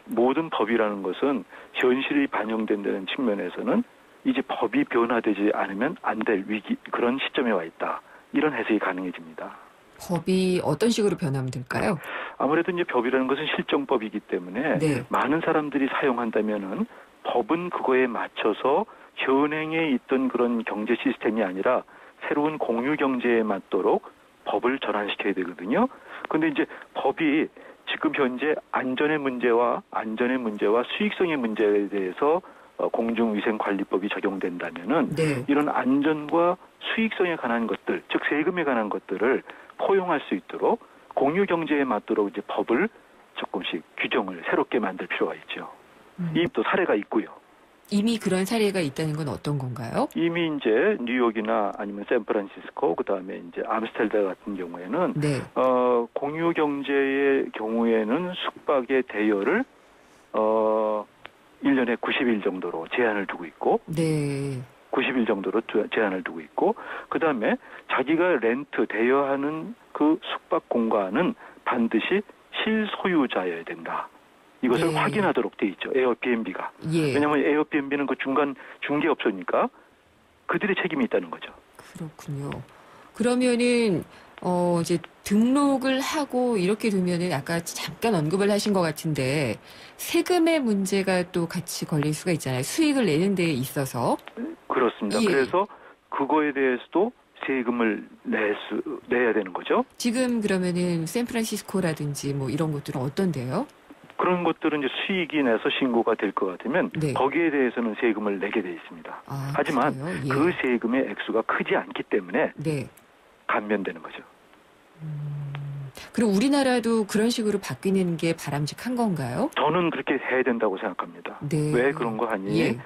모든 법이라는 것은 현실이 반영된다는 측면에서는 이제 법이 변화되지 않으면 안 될 위기 그런 시점에 와 있다. 이런 해석이 가능해집니다. 법이 어떤 식으로 변하면 될까요? 아무래도 이제 법이라는 것은 실정법이기 때문에 많은 사람들이 사용한다면은 법은 그거에 맞춰서 현행에 있던 그런 경제 시스템이 아니라 새로운 공유 경제에 맞도록 법을 전환시켜야 되거든요. 근데 이제 법이 지금 현재 안전의 문제와 수익성의 문제에 대해서 공중위생관리법이 적용된다면은 네. 이런 안전과 수익성에 관한 것들, 즉 세금에 관한 것들을 포용할 수 있도록 공유 경제에 맞도록 이제 법을 조금씩 규정을 새롭게 만들 필요가 있죠. 이미 또 사례가 있고요. 이미 그런 사례가 있다는 건 어떤 건가요? 이미 이제 뉴욕이나 아니면 샌프란시스코, 그다음에 이제 암스테르담 같은 경우에는 네. 공유 경제의 경우에는 숙박의 대여를 1년에 90일 정도로 제한을 두고 있고, 네. 90일 정도로 제한을 두고 있고, 그다음에 자기가 대여하는 그 숙박 공간은 반드시 실소유자여야 된다. 이것을 네. 확인하도록 돼 있죠. 에어비앤비가. 예. 왜냐하면 에어비앤비는 그 중간 중개업소니까 그들의 책임이 있다는 거죠. 그렇군요. 그러면은 이제 등록을 하고 이렇게 되면은 아까 잠깐 언급을 하신 것 같은데 세금의 문제가 또 같이 걸릴 수가 있잖아요. 수익을 내는 데 있어서. 그렇습니다. 예. 그래서 그거에 대해서도 세금을 내야 되는 거죠. 지금 그러면은 샌프란시스코라든지 뭐 이런 곳들은 어떤데요? 그런 것들은 이제 수익이 내서 신고가 될 것 같으면 네. 거기에 대해서는 세금을 내게 돼 있습니다. 하지만 예. 그 세금의 액수가 크지 않기 때문에 네. 감면되는 거죠. 그럼 우리나라도 그런 식으로 바뀌는 게 바람직한 건가요? 저는 그렇게 해야 된다고 생각합니다. 네. 왜 그런 거 하니? 예.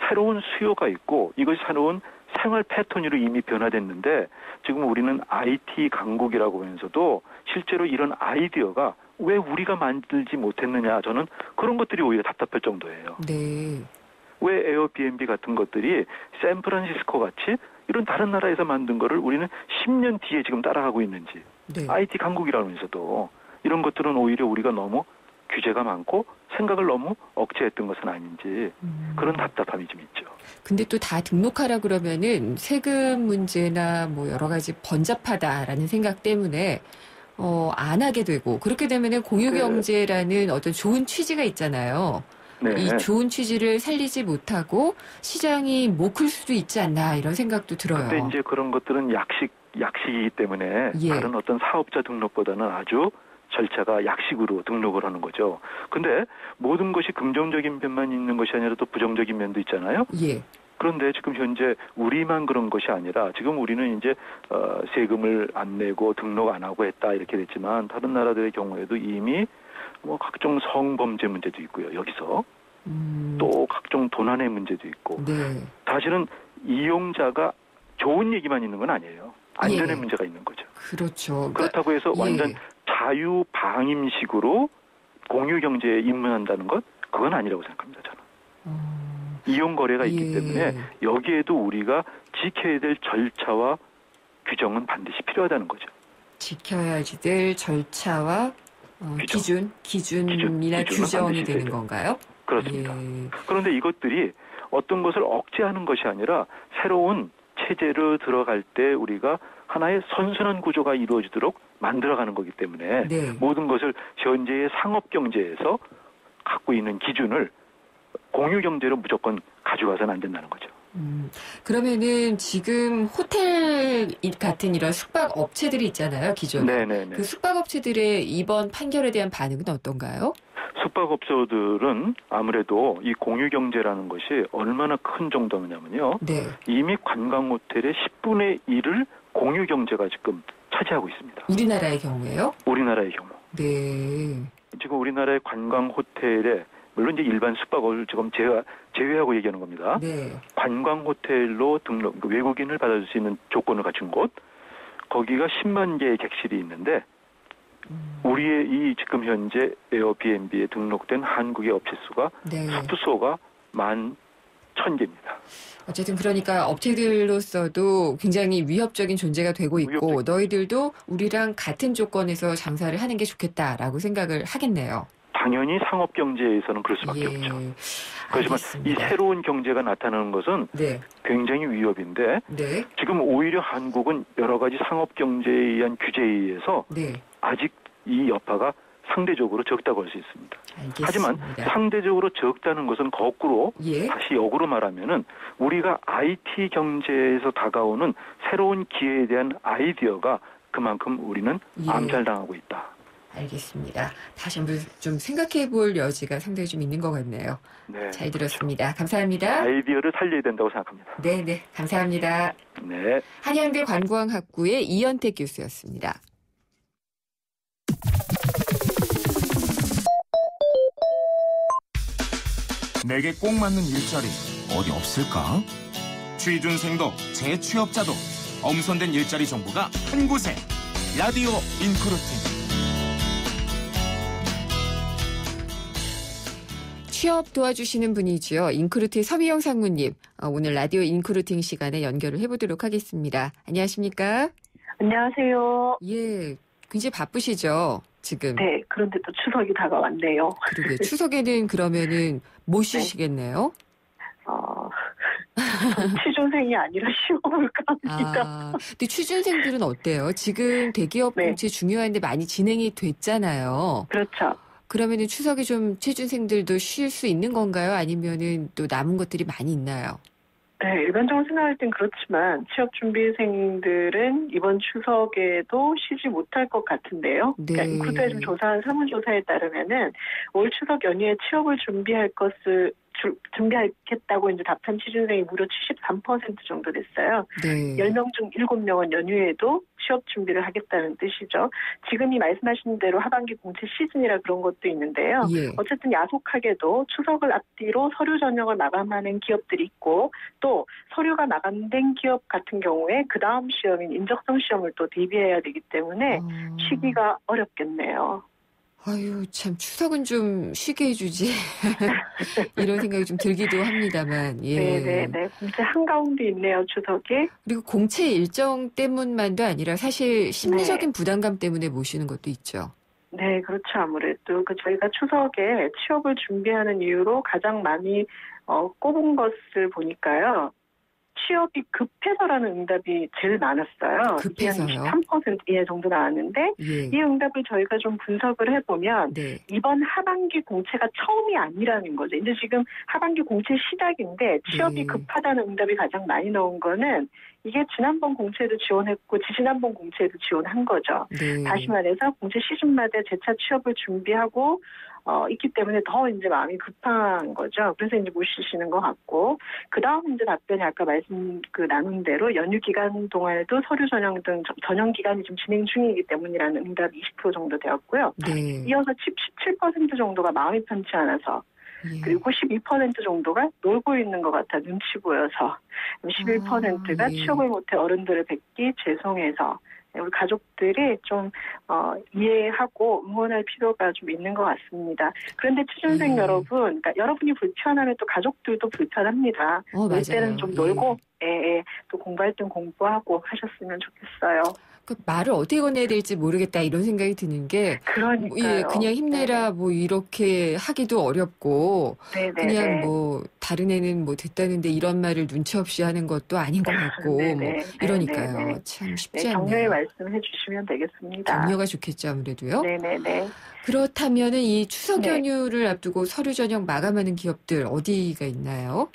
새로운 수요가 있고 이것이 새로운 생활 패턴으로 이미 변화됐는데 지금 우리는 IT 강국이라고 하면서도 실제로 이런 아이디어가 왜 우리가 만들지 못했느냐, 저는 그런 것들이 오히려 답답할 정도예요. 네. 왜 에어비앤비 같은 것들이 샌프란시스코 같이 이런 다른 나라에서 만든 거를 우리는 10년 뒤에 지금 따라가고 있는지. 네. IT 강국이라면서도 이런 것들은 오히려 우리가 너무 규제가 많고 생각을 너무 억제했던 것은 아닌지 그런 답답함이 좀 있죠. 근데 또 다 등록하라 그러면은 세금 문제나 뭐 여러 가지 번잡하다라는 생각 때문에 안 하게 되고 그렇게 되면은 공유경제라는 어떤 좋은 취지가 있잖아요. 네. 이 좋은 취지를 살리지 못하고 시장이 못 클 수도 있지 않나 이런 생각도 들어요. 근데 이제 그런 것들은 약식이기 때문에 예. 다른 어떤 사업자 등록보다는 아주 절차가 약식으로 등록을 하는 거죠. 근데 모든 것이 긍정적인 면만 있는 것이 아니라 또 부정적인 면도 있잖아요. 예. 그런데 지금 현재 우리만 그런 것이 아니라 지금 우리는 이제 세금을 안 내고 등록 안 하고 했다 이렇게 됐지만 다른 나라들의 경우에도 이미 뭐 각종 성범죄 문제도 있고요. 여기서 또 각종 도난의 문제도 있고 네. 사실은 이용자가 좋은 얘기만 있는 건 아니에요. 안전의 예. 문제가 있는 거죠. 그렇죠. 그렇다고 해서 완전 예. 자유방임식으로 공유경제에 입문한다는 것 그건 아니라고 생각합니다. 저는. 이용 거래가 있기 예. 때문에 여기에도 우리가 지켜야 될 절차와 규정은 반드시 필요하다는 거죠. 지켜야 될 절차와 기준이나 규정이 되는 건가요? 그렇습니다. 예. 그런데 이것들이 어떤 것을 억제하는 것이 아니라 새로운 체제로 들어갈 때 우리가 하나의 선순환 구조가 이루어지도록 만들어가는 거기 때문에 네. 모든 것을 현재의 상업경제에서 갖고 있는 기준을 공유경제로 무조건 가져가서는 안 된다는 거죠. 그러면은 지금 호텔 같은 이런 숙박 업체들이 있잖아요, 기존에. 네네네. 그 숙박 업체들의 이번 판결에 대한 반응은 어떤가요? 숙박업소들은 아무래도 이 공유경제라는 것이 얼마나 큰 정도냐면요. 네. 이미 관광호텔의 10분의 1을 공유경제가 지금 차지하고 있습니다. 우리나라의 경우에요? 우리나라의 경우. 네. 지금 우리나라의 관광호텔에 물론 이제 일반 숙박을 지금 제외하고 얘기하는 겁니다. 네. 관광호텔로 등록, 외국인을 받아줄 수 있는 조건을 갖춘 곳, 거기가 10만 개의 객실이 있는데 우리의 이 지금 현재 에어비앤비에 등록된 한국의 업체 수가 네. 숙소가 11,000개입니다. 어쨌든 그러니까 업체들로서도 굉장히 위협적인 존재가 되고 있고 너희들도 우리랑 같은 조건에서 장사를 하는 게 좋겠다라고 생각을 하겠네요. 당연히 상업경제에서는 그럴 수밖에 없죠. 그렇지만 이 새로운 경제가 나타나는 것은 네. 굉장히 위협인데 네. 지금 오히려 한국은 여러 가지 상업경제에 의한 규제에 의해서 네. 아직 이 여파가 상대적으로 적다고 할 수 있습니다. 알겠습니다. 하지만 상대적으로 적다는 것은 거꾸로 예. 다시 역으로 말하면은 우리가 IT 경제에서 다가오는 새로운 기회에 대한 아이디어가 그만큼 우리는 예. 암살당하고 있다. 알겠습니다. 다시 한번 좀 생각해 볼 여지가 상당히 좀 있는 것 같네요. 네, 잘 들었습니다. 감사합니다. 아이디어를 살려야 된다고 생각합니다. 네, 감사합니다. 네. 한양대 관광학부의 이현택 교수였습니다. 내게 꼭 맞는 일자리 어디 없을까? 취준생도 재취업자도 엄선된 일자리 정보가 한 곳에 라디오 인크루팅. 취업 도와주시는 분이지요. 인크루팅 서미영 상무님. 오늘 라디오 인크루팅 시간에 연결을 해보도록 하겠습니다. 안녕하십니까? 안녕하세요. 예, 굉장히 바쁘시죠, 지금? 네, 그런데 또 추석이 다가왔네요. 그러게, 추석에는 그러면은 못 쉬시겠네요? 취준생이 아니라 시험을 갑니다. 근데 취준생들은 어때요? 지금 대기업 공채 중요한데 많이 진행이 됐잖아요. 그렇죠. 그러면은 추석에 좀 취준생들도 쉴 수 있는 건가요? 아니면은 또 남은 것들이 많이 있나요? 네, 일반적으로 생각할 땐 그렇지만 취업준비생들은 이번 추석에도 쉬지 못할 것 같은데요. 네. 그러니까 인크루트에 좀 조사한 설문조사에 따르면은 올 추석 연휴에 취업을 준비하겠다고 이제 답한 취준생이 무려 73% 정도 됐어요. 네. 10명 중 7명은 연휴에도 취업 준비를 하겠다는 뜻이죠. 지금이 말씀하신 대로 하반기 공채 시즌이라 그런 것도 있는데요. 예. 어쨌든 야속하게도 추석을 앞뒤로 서류 전형을 마감하는 기업들이 있고 또 서류가 마감된 기업 같은 경우에 그 다음 시험인 인적성 시험을 또 대비해야 되기 때문에 쉬기가 어렵겠네요. 아유, 참, 추석은 좀 쉬게 해주지. 이런 생각이 좀 들기도 합니다만, 예. 네네네. 공채 한가운데 있네요, 추석이. 그리고 공채 일정 때문만도 아니라 사실 심리적인 부담감 때문에 모시는 것도 있죠. 네, 그렇죠. 아무래도 저희가 추석에 취업을 준비하는 이유로 가장 많이 꼽은 것을 보니까요. 취업이 급해서라는 응답이 제일 많았어요. 급해서요? 한 3% 정도 나왔는데 이 응답을 저희가 좀 분석을 해보면 이번 하반기 공채가 처음이 아니라는 거죠. 이제 지금 하반기 공채 시작인데 취업이 급하다는 응답이 가장 많이 나온 거는 이게 지난번 공채도 지원했고 지지난번 공채도 지원한 거죠. 다시 말해서 공채 시즌마다 재차 취업을 준비하고 있기 때문에 더 이제 마음이 급한 거죠. 그래서 이제 못 쉬시는 것 같고, 그 다음 이제 답변이 아까 나눈 대로 연휴 기간 동안에도 서류 전형 등 전형 기간이 좀 진행 중이기 때문이라는 응답이 20% 정도 되었고요. 이어서 17% 정도가 마음이 편치 않아서, 그리고 12% 정도가 놀고 있는 것 같아 눈치 보여서, 11%가 취업을 못해 어른들을 뵙기 죄송해서, 우리 가족들이 좀 이해하고 응원할 필요가 좀 있는 것 같습니다. 그런데 취준생 여러분, 그러니까 여러분이 불편하면 또 가족들도 불편합니다. 놀 때는 좀 놀고 또 공부할 땐 공부하고 하셨으면 좋겠어요. 그 말을 어떻게 건네야 될지 모르겠다 이런 생각이 드는 게 그러니까요. 그냥 힘내라 뭐 이렇게 하기도 어렵고 그냥 뭐 다른 애는 뭐 됐다는데 이런 말을 눈치 없이 하는 것도 아닌 것 같고 뭐 이러니까요. 참 쉽지 않네요. 격려의 말씀해 주시면 되겠습니다. 격려가 좋겠죠 아무래도요. 네네네. 그렇다면은 이 추석 연휴를 앞두고 서류 전형 마감하는 기업들 어디가 있나요?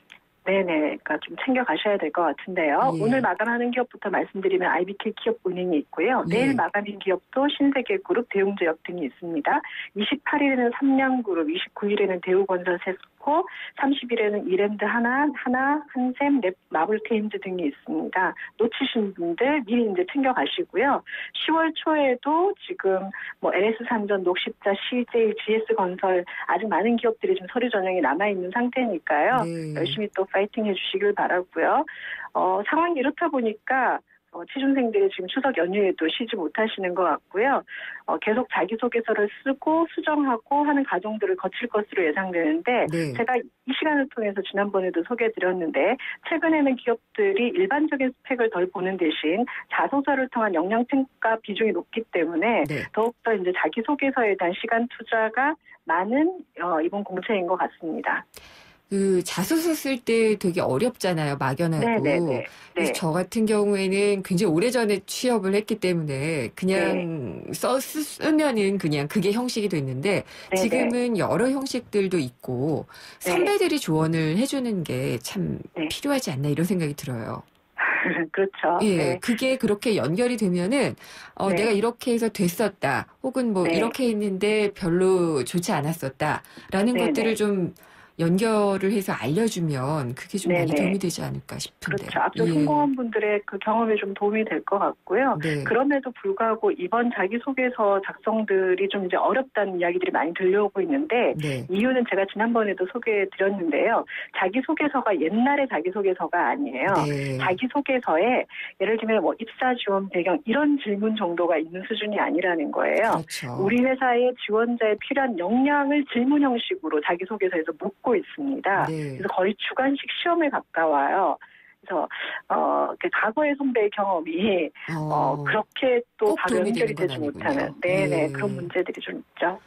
네네, 그러니까 좀 챙겨가셔야 될 것 같은데요. 오늘 마감하는 기업부터 말씀드리면 IBK 기업은행이 있고요. 내일 마감인 기업도 신세계그룹, 대웅제약 등이 있습니다. 28일에는 삼양그룹, 29일에는 대우건설 세스코, 30일에는 이랜드 하나, 한샘, 마블케인즈 등이 있습니다. 놓치신 분들 미리 이제 챙겨가시고요. 10월 초에도 지금 뭐 LS산전, 녹십자, CJ, GS건설 아직 많은 기업들이 좀 서류 전형이 남아있는 상태니까요. 열심히 또 파이팅 해주시길 바라고요. 상황이 이렇다 보니까 취준생들이 지금 추석 연휴에도 쉬지 못하시는 것 같고요. 계속 자기소개서를 쓰고 수정하고 하는 과정들을 거칠 것으로 예상되는데 제가 이 시간을 통해서 지난번에도 소개해드렸는데 최근에는 기업들이 일반적인 스펙을 덜 보는 대신 자소서를 통한 역량평가 비중이 높기 때문에 더욱더 이제 자기소개서에 대한 시간 투자가 많은 이번 공채인 것 같습니다. 그 자소서 쓸 때 되게 어렵잖아요. 막연하고. 그래서 저 같은 경우에는 굉장히 오래전에 취업을 했기 때문에 그냥 쓰면은 그냥 그게 형식이 됐는데 지금은 여러 형식들도 있고 선배들이 조언을 해주는 게 참 필요하지 않나 이런 생각이 들어요. 그렇죠. 예, 네. 그게 그렇게 연결이 되면은 네. 내가 이렇게 해서 됐었다. 혹은 뭐 네. 이렇게 했는데 별로 좋지 않았었다라는 네, 것들을 네. 좀 연결을 해서 알려주면 그게 좀 많이 네네. 도움이 되지 않을까 싶은데. 그렇죠. 앞서 성공한 분들의 그 경험에 좀 도움이 될 것 같고요. 네. 그럼에도 불구하고 이번 자기소개서 작성들이 좀 이제 어렵다는 이야기들이 많이 들려오고 있는데 네. 이유는 제가 지난번에도 소개해드렸는데요. 자기소개서가 옛날의 자기소개서가 아니에요. 네. 자기소개서에 예를 들면 뭐 입사 지원 배경 이런 질문 정도가 있는 수준이 아니라는 거예요. 그렇죠. 우리 회사의 지원자에 필요한 역량을 질문 형식으로 자기소개서에서 묻고 있습니다. 네. 그래서 거의 주관식 시험에 가까워요. 그래서 과거의 선배의 경험이 그렇게 또 바로 연결이 되지 못하는 네네 그런 문제들이 좀 있죠.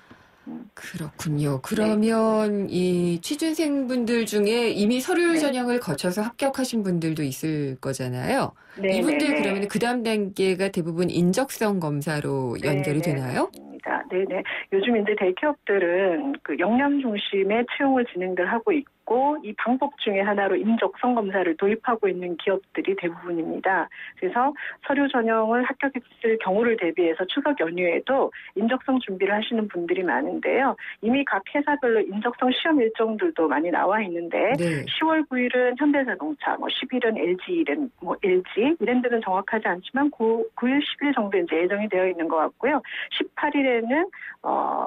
그렇군요. 그러면 이 취준생분들 중에 이미 서류 전형을 거쳐서 합격하신 분들도 있을 거잖아요. 네, 이분들 네, 네. 그러면 그 다음 단계가 대부분 인적성 검사로 연결이 되나요? 맞습니다. 네네. 요즘 이제 대기업들은 그 역량 중심의 채용을 진행들 하고 있고 이 방법 중에 하나로 인적성 검사를 도입하고 있는 기업들이 대부분입니다. 그래서 서류 전형을 합격했을 경우를 대비해서 추석 연휴에도 인적성 준비를 하시는 분들이 많은데요. 이미 각 회사별로 인적성 시험 일정들도 많이 나와 있는데 네. 10월 9일은 현대자동차, 뭐 10일은 LG, 뭐 LG 이랜드는 정확하지 않지만 9일, 10일 정도 이제 예정이 되어 있는 것 같고요. 18일에는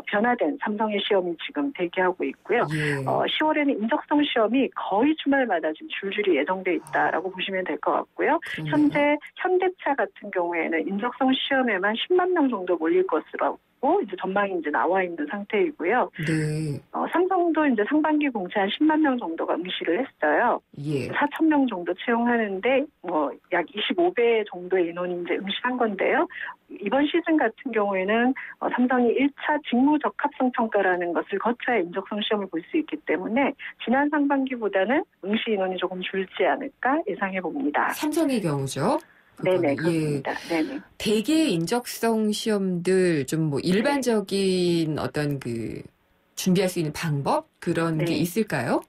변화된 삼성의 시험이 지금 대기하고 있고요. 10월에는 인적성 시험이 거의 주말마다 지금 줄줄이 예정돼 있다라고 보시면 될 것 같고요. 현재 현대차 같은 경우에는 인적성 시험에만 10만 명 정도 몰릴 것으로 이제 전망이 이제 나와 있는 상태이고요. 네. 삼성도 이제 상반기 공채 한 10만 명 정도가 응시를 했어요. 예. 4천 명 정도 채용하는데 약 25배 정도의 인원이 이제 응시한 건데요. 이번 시즌 같은 경우에는 삼성이 1차 직무 적합성 평가라는 것을 거쳐야 인적성 시험을 볼 수 있기 때문에 지난 상반기보다는 응시 인원이 조금 줄지 않을까 예상해 봅니다. 삼성의 경우죠. 네네, 그렇습니다. 네네. 대개 인적성 시험들 좀 뭐 일반적인 어떤 그 준비할 수 있는 방법 그런 게 있을까요?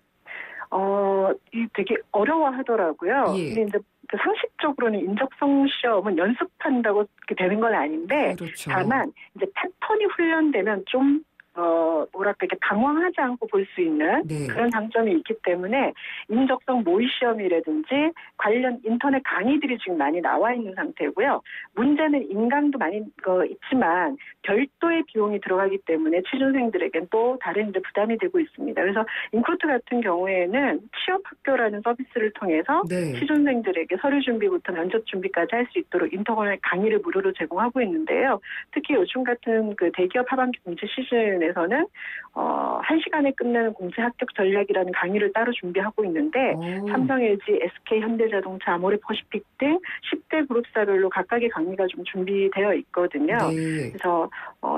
이 되게 어려워하더라고요. 근데 이제 상식적으로는 인적성 시험은 연습한다고 이렇게 되는 건 아닌데, 그렇죠. 다만 이제 패턴이 훈련되면 좀 이렇게 당황하지 않고 볼 수 있는 그런 장점이 있기 때문에 인적성 모의 시험이라든지 관련 인터넷 강의들이 지금 많이 나와 있는 상태고요. 문제는 인강도 많이 있지만 별도의 비용이 들어가기 때문에 취준생들에겐 또 다른 이제 부담이 되고 있습니다. 그래서 인크루트 같은 경우에는 취업학교라는 서비스를 통해서 취준생들에게 서류 준비부터 면접 준비까지 할 수 있도록 인터넷 강의를 무료로 제공하고 있는데요. 특히 요즘 같은 그 대기업 하반기 공채 시즌 에서는 1시간에 끝내는 공채 합격 전략이라는 강의를 따로 준비하고 있는데 삼성, LG, SK, 현대자동차, 아모레퍼시픽 등 10대 그룹사별로 각각의 강의가 좀 준비되어 있거든요. 그래서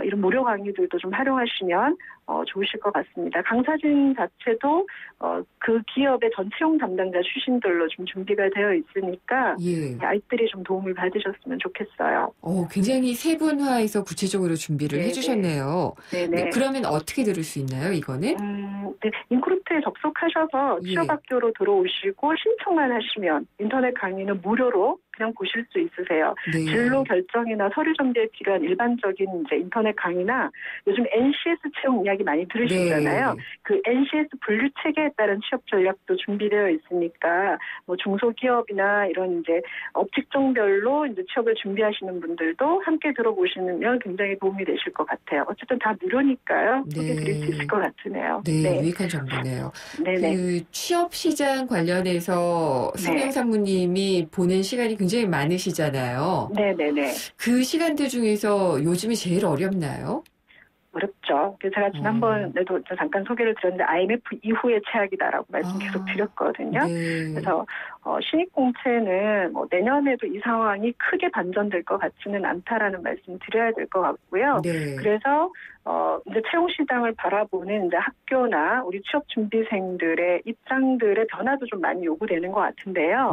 이런 무료 강의들도 좀 활용하시면 좋으실 것 같습니다. 강사진 자체도 그 기업의 전 채용 담당자 출신들로 좀 준비가 되어 있으니까 아이들이 좀 도움을 받으셨으면 좋겠어요. 굉장히 세분화해서 구체적으로 준비를 해주셨네요. 네네. 그러면 어떻게 들을 수 있나요, 이거는? 네, 인크루트에 접속하셔서 취업학교로 들어오시고 신청만 하시면 인터넷 강의는 무료로 그냥 보실 수 있으세요. 진로 결정이나 서류 준비에 필요한 일반적인 이제 인터넷 강의나 요즘 NCS 채용 이야기 많이 들으시잖아요. 그 NCS 분류 체계에 따른 취업 전략도 준비되어 있으니까 뭐 중소기업이나 이런 이제 업직종별로 이제 취업을 준비하시는 분들도 함께 들어보시면 굉장히 도움이 되실 것 같아요. 어쨌든 다 무료니까요. 소개드릴 수 있을 것 같으네요. 유익한 정보네요. 그 취업 시장 관련해서 성명 산무님이 보는 시간이 굉장히 많으시잖아요. 네네네. 그 시간들 중에서 요즘이 제일 어렵나요? 어렵죠. 그래서 제가 지난번에도 잠깐 소개를 드렸는데 IMF 이후의 최악이다라고 말씀 계속 드렸거든요. 그래서 신입공채는 뭐 내년에도 이 상황이 크게 반전될 것 같지는 않다라는 말씀 드려야 될 것 같고요. 그래서 이제 채용 시장을 바라보는 이제 학교나 우리 취업 준비생들의 입장들의 변화도 좀 많이 요구되는 것 같은데요.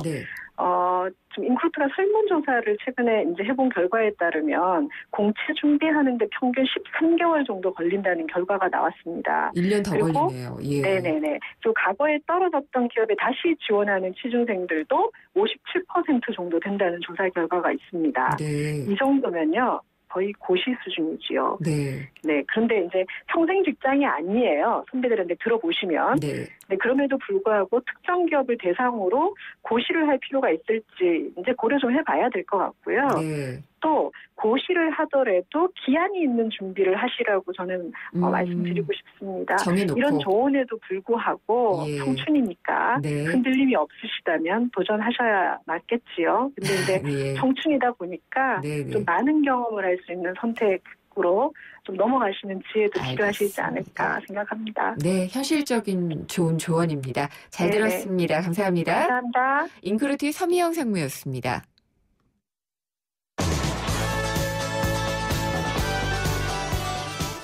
좀 인크루트가 설문조사를 최근에 이제 해본 결과에 따르면 공채 준비하는데 평균 13개월 정도 걸린다는 결과가 나왔습니다. 1년 더 걸리네요. 예. 네네네. 또 과거에 떨어졌던 기업에 다시 지원하는 취준생들도 57% 정도 된다는 조사 결과가 있습니다. 네. 이 정도면요. 거의 고시 수준이지요. 네. 네. 그런데 이제 평생 직장이 아니에요. 선배들한테 들어보시면. 네. 네. 그럼에도 불구하고 특정 기업을 대상으로 고시를 할 필요가 있을지 이제 고려 좀 해봐야 될 것 같고요. 네. 또 고시를 하더라도 기한이 있는 준비를 하시라고 저는 말씀드리고 싶습니다. 정해놓고. 이런 조언에도 불구하고 청춘이니까 네. 흔들림이 없으시다면 도전하셔야 맞겠지요. 근데 이제 청춘이다 보니까 좀 많은 경험을 할 수 있는 선택으로 좀 넘어가시는 지혜도 필요하시지 않을까 생각합니다. 네, 현실적인 좋은 조언입니다. 잘 네네. 들었습니다. 감사합니다. 감사합니다. 인크루트의 서미영 상무였습니다.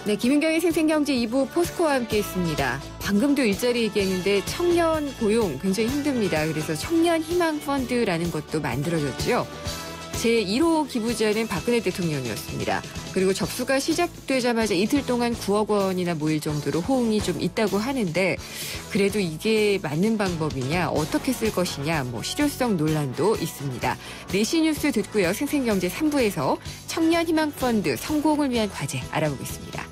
네, 김은경의 생생경제 2부 포스코와 함께했습니다. 방금도 일자리 얘기했는데 청년 고용 굉장히 힘듭니다. 그래서 청년 희망 펀드라는 것도 만들어졌죠. 제1호 기부자는 박근혜 대통령이었습니다. 그리고 접수가 시작되자마자 이틀 동안 9억 원이나 모일 정도로 호응이 좀 있다고 하는데 그래도 이게 맞는 방법이냐, 어떻게 쓸 것이냐, 실효성 논란도 있습니다. 4시 뉴스 듣고요. 생생경제 3부에서 청년 희망 펀드 성공을 위한 과제 알아보겠습니다.